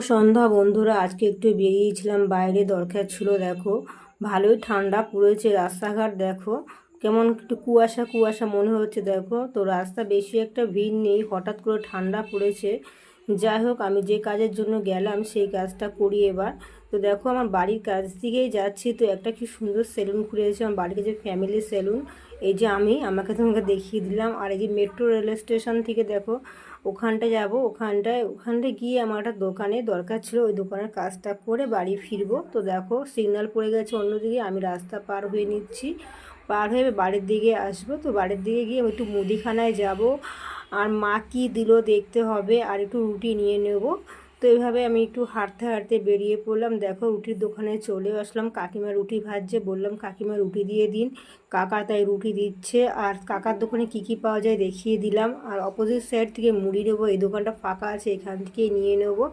সন্ধ্যা বন্ধুরা, আজকে একটু বেরিয়েছিলাম বাইরে, দরকার ছিল। দেখো ভালোই ঠান্ডা পড়েছে, রাস্তাঘাট দেখো কেমন একটু কুয়াশা কুয়াশা মনে হচ্ছে। দেখো তো রাস্তা বেশি একটা ভিড় নেই, হঠাৎ করে ঠান্ডা পড়েছে। যাই হোক, আমি যে কাজের জন্য গেলাম সেই কাজটা করি এবার। তো দেখো আমার বাড়ির কাছ দিকেই যাচ্ছি, তো একটা কি সুন্দর সেলুন খুলেছে আমার বাড়ির কাছে, ফ্যামিলি সেলুন। এই যে আমাকে তোমাকে দেখিয়ে দিলাম। আর এই যে মেট্রো রেল স্টেশন থেকে দেখো ওখানটায় যাব, ওখানটায় গিয়ে আমার একটা দোকানে দরকার ছিল, ওই দোকানের কাজটা করে বাড়ি ফিরবো। তো দেখো সিগন্যাল পড়ে গেছে অন্যদিকে, আমি রাস্তা পার হয়ে নিচ্ছি, পার হয়ে বাড়ির দিকে আসবো। তো বাড়ির দিকে গিয়ে একটু মুদিখানায় যাব, আর মা কী দিল দেখতে হবে, আর একটু রুটি নিয়ে নেব। তো এইভাবে আমি একটু হাঁটতে হাঁটতে বেরিয়ে পড়লাম। দেখো রুটির দোকানে চলে আসলাম, কাকিমা রুটি ভাজছে, বললাম কাকিমা রুটি দিয়ে দিন। কাকা তাই রুটি দিচ্ছে। আর কাকার দোকানে কি কি পাওয়া যায় দেখিয়ে দিলাম। আর অপোজিট সাইড থেকে মুড়ি নেবো, এই দোকানটা ফাঁকা আছে, এখান থেকেই নিয়ে নেবো।